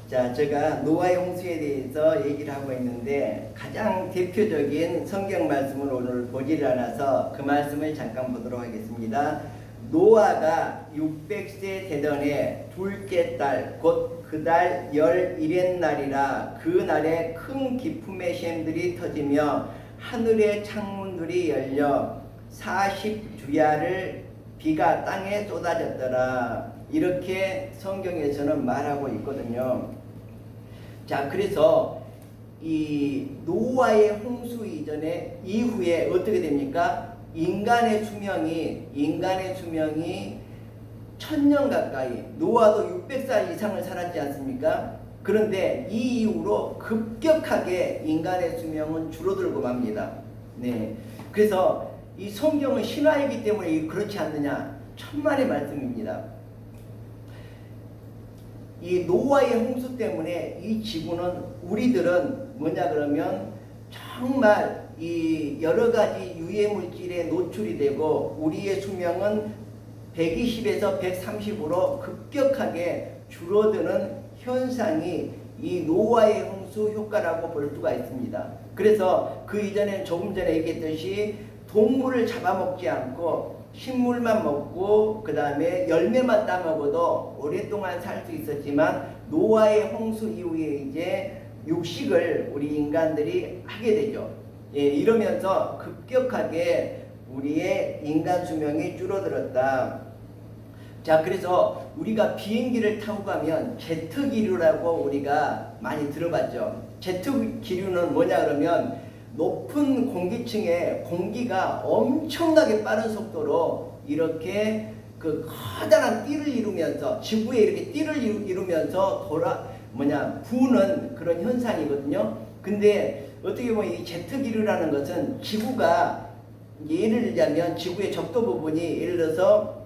자, 제가 노아의 홍수에 대해서 얘기를 하고 있는데 가장 대표적인 성경 말씀을 오늘 보지를 않아서 그 말씀을 잠깐 보도록 하겠습니다. 노아가 600세 되던 해 둘째 달 곧 그 달 11의 날이라 그 날에 큰 기품의 샘들이 터지며 하늘의 창문들이 열려 40주야를 비가 땅에 쏟아졌더라. 이렇게 성경에서는 말하고 있거든요. 자, 그래서 이 노아의 홍수 이후에 어떻게 됩니까? 인간의 수명이 1000년 가까이, 노아도 600살 이상을 살았지 않습니까? 그런데 이 이후로 급격하게 인간의 수명은 줄어들고 맙니다. 네. 그래서 이 성경은 신화이기 때문에 그렇지 않느냐? 천만의 말씀입니다. 이 노아의 홍수 때문에 이 지구는, 우리들은 뭐냐 그러면 정말 이 여러 가지 유해 물질에 노출이 되고 우리의 수명은 120에서 130으로 급격하게 줄어드는 현상이 이 노아의 홍수 효과라고 볼 수가 있습니다. 그래서 그 이전에 조금 전에 얘기했듯이 동물을 잡아먹지 않고 식물만 먹고 그 다음에 열매만 따먹어도 오랫동안 살 수 있었지만 노아의 홍수 이후에 이제 육식을 우리 인간들이 하게 되죠. 예, 이러면서 급격하게 우리의 인간 수명이 줄어들었다. 자, 그래서 우리가 비행기를 타고 가면 제트 기류라고 우리가 많이 들어봤죠. 제트 기류는 뭐냐 그러면 높은 공기층에 공기가 엄청나게 빠른 속도로 이렇게 그 커다란 띠를 이루면서 지구에 이렇게 띠를 이루면서 부는 그런 현상이거든요. 근데 어떻게 보면 이 제트 기류라는 것은 지구가, 예를 들자면 지구의 적도 부분이 예를 들어서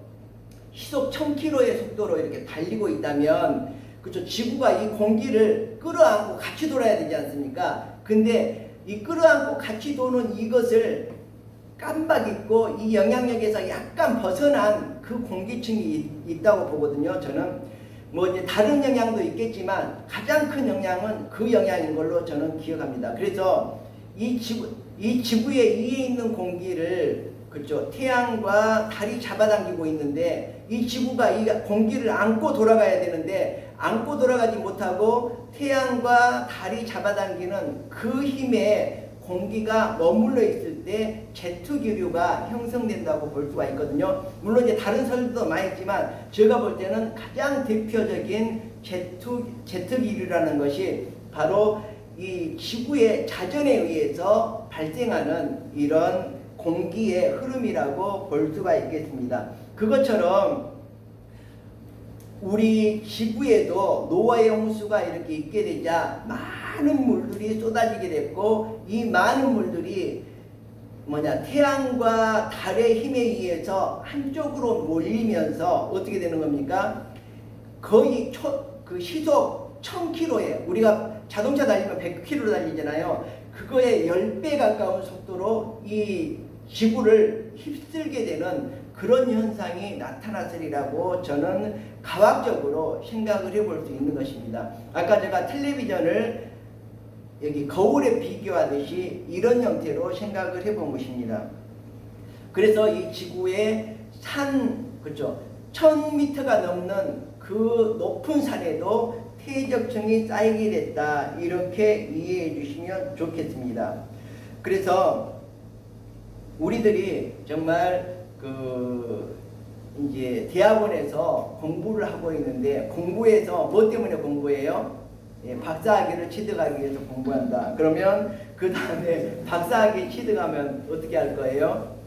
시속 1000km의 속도로 이렇게 달리고 있다면, 그렇죠, 지구가 이 공기를 끌어안고 같이 돌아야 되지 않습니까? 근데 이 끌어안고 같이 도는 이것을 깜박 잊고 이 영향력에서 약간 벗어난 그 공기층이 있다고 보거든요. 저는 뭐 이제 다른 영향도 있겠지만 가장 큰 영향은 그 영향인 걸로 저는 기억합니다. 그래서 이 지구에 위에 있는 공기를, 그렇죠, 태양과 달이 잡아당기고 있는데 이 지구가 이 공기를 안고 돌아가야 되는데 안고 돌아가지 못하고 태양과 달이 잡아당기는 그 힘에 공기가 머물러 있을 때 제트 기류가 형성된다고 볼 수가 있거든요. 물론 이제 다른 설도 많이 있지만 제가 볼 때는 가장 대표적인 제트 기류라는 것이 바로 이 지구의 자전에 의해서 발생하는 이런 공기의 흐름이라고 볼 수가 있겠습니다. 그것처럼 우리 지구에도 노아의 홍수가 이렇게 있게 되자 많은 물들이 쏟아지게 됐고, 이 많은 물들이 태양과 달의 힘에 의해서 한쪽으로 몰리면서 어떻게 되는 겁니까? 거의 시속 1000km에, 우리가 자동차 달리면 100km 달리잖아요. 그거에 10배 가까운 속도로 이 지구를 휩쓸게 되는 그런 현상이 나타났으리라고 저는 과학적으로 생각을 해볼 수 있는 것입니다. 아까 제가 텔레비전을 여기 거울에 비교하듯이 이런 형태로 생각을 해본 것입니다. 그래서 이 지구의 그렇죠, 1000m가 넘는 그 높은 산에도 퇴적층이 쌓이게 됐다. 이렇게 이해해 주시면 좋겠습니다. 그래서 우리들이 정말 이제 대학원에서 공부를 하고 있는데, 공부해서 뭐 때문에 공부해요? 예, 박사학위를 취득하기 위해서 공부한다. 그러면 그 다음에 박사학위 취득하면 어떻게 할 거예요?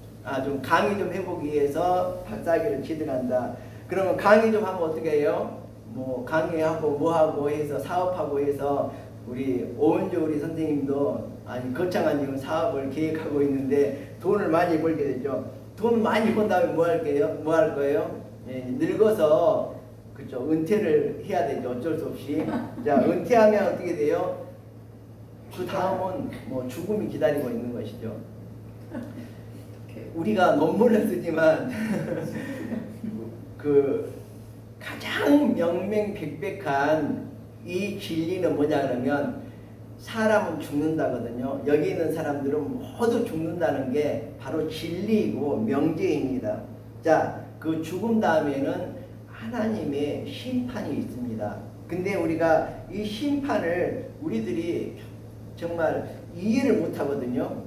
좀 강의 좀 해보기 위해서 박사학위를 취득한다. 그러면 강의 좀 하면 어떻게 해요? 뭐 강의하고 뭐하고 해서 사업하고 해서, 우리 오은조 우리 선생님도 거창한 지금 사업을 계획하고 있는데 돈을 많이 벌게 되죠. 돈 많이 번 다음에 뭐 할 거예요? 예, 늙어서, 그렇죠, 은퇴를 해야 되죠. 어쩔 수 없이. 자, 은퇴하면 어떻게 돼요? 그 다음은 뭐 죽음이 기다리고 있는 것이죠. 우리가 논문을 쓰지만 그 가장 명명백백한 이 진리는 뭐냐 그러면 사람은 죽는다거든요. 여기 있는 사람들은 모두 죽는다는 게 바로 진리이고 명제입니다. 자, 그 죽음 다음에는 하나님의 심판이 있습니다. 근데 우리가 이 심판을 우리들이 정말 이해를 못 하거든요.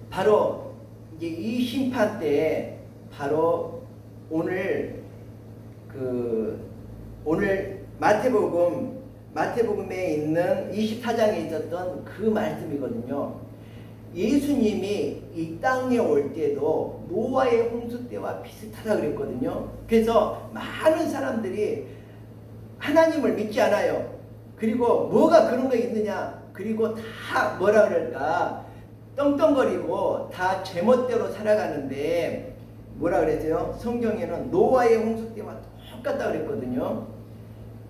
바로 이제 이 심판 때에 바로 오늘 마태복음에 있는 24장에 있었던 그 말씀이거든요. 예수님이 이 땅에 올 때도 노아의 홍수 때와 비슷하다 그랬거든요. 그래서 많은 사람들이 하나님을 믿지 않아요. 그리고 뭐가 그런 거 있느냐? 그리고 다 뭐라 그럴까? 떵떵거리고 다 제멋대로 살아가는데 뭐라 그랬어요? 성경에는 노아의 홍수 때와 똑같다 그랬거든요.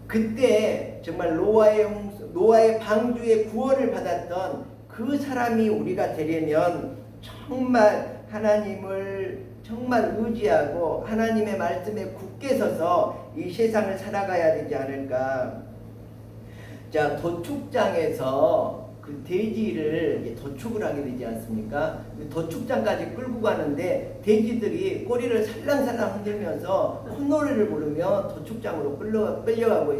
그때 정말 노아의 방주의 구원을 받았던 그 사람이 우리가 되려면 정말 하나님을 정말 의지하고 하나님의 말씀에 굳게 서서 이 세상을 살아가야 되지 않을까. 자, 도축장에서 그 돼지를 도축을 하게 되지 않습니까? 도축장까지 끌고 가는데 돼지들이 꼬리를 살랑살랑 흔들면서 콧노래를 부르며 도축장으로 끌려가고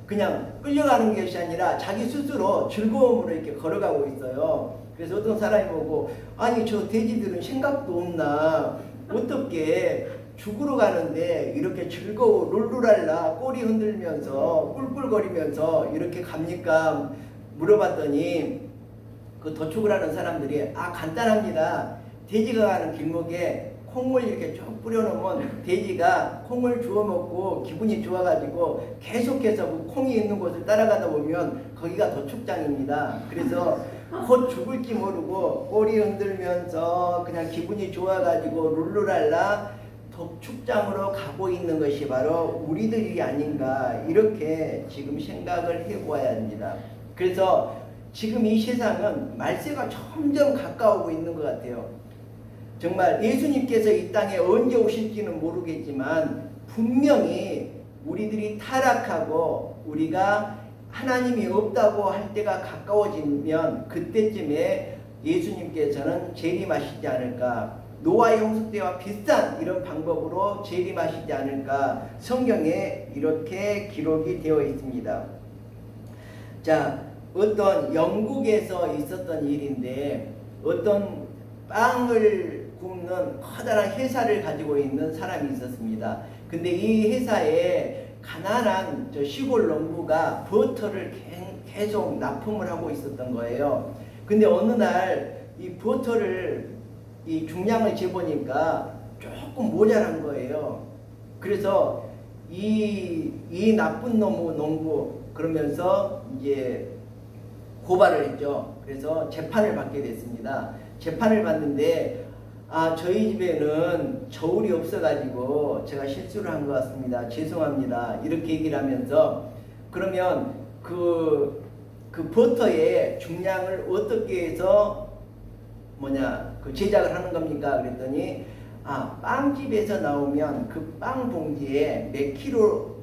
그냥 끌려가는 것이 아니라 자기 스스로 즐거움으로 이렇게 걸어가고 있어요. 그래서 어떤 사람이 보고 아니 저 돼지들은 생각도 없나 어떻게 죽으러 가는데 이렇게 즐거워 룰루랄라 꼬리 흔들면서 꿀꿀거리면서 이렇게 갑니까? 물어봤더니 그 도축을 하는 사람들이 간단합니다. 돼지가 가는 길목에 콩을 이렇게 쭉 뿌려놓으면 돼지가 콩을 주워 먹고 기분이 좋아가지고 계속해서 그 콩이 있는 곳을 따라가다 보면 거기가 도축장입니다. 그래서 곧 죽을지 모르고 꼬리 흔들면서 그냥 기분이 좋아가지고 룰루랄라 도축장으로 가고 있는 것이 바로 우리들이 아닌가 이렇게 지금 생각을 해보아야 합니다. 그래서 지금 이 세상은 말세가 점점 가까워오고 있는 것 같아요. 정말 예수님께서 이 땅에 언제 오실지는 모르겠지만 분명히 우리들이 타락하고 우리가 하나님이 없다고 할 때가 가까워지면 그때쯤에 예수님께서는 재림하시지 않을까. 노아의 홍수 때와 비슷한 이런 방법으로 재림하시지 않을까. 성경에 이렇게 기록이 되어 있습니다. 자, 어떤 영국에서 있었던 일인데 어떤 빵을 굽는 커다란 회사를 가지고 있는 사람이 있었습니다. 근데 이 회사에 가난한 시골 농부가 버터를 계속 납품을 하고 있었던 거예요. 근데 어느 날 이 버터를 이 중량을 재보니까 조금 모자란 거예요. 그래서 이 나쁜 농부 그러면서 이제 고발을 했죠. 그래서 재판을 받게 됐습니다. 재판을 받는데 저희 집에는 저울이 없어가지고 제가 실수를 한 것 같습니다. 죄송합니다. 이렇게 얘기를 하면서 그러면 그 버터의 중량을 어떻게 해서 제작을 하는 겁니까? 그랬더니 빵집에서 나오면 그 빵 봉지에 몇 킬로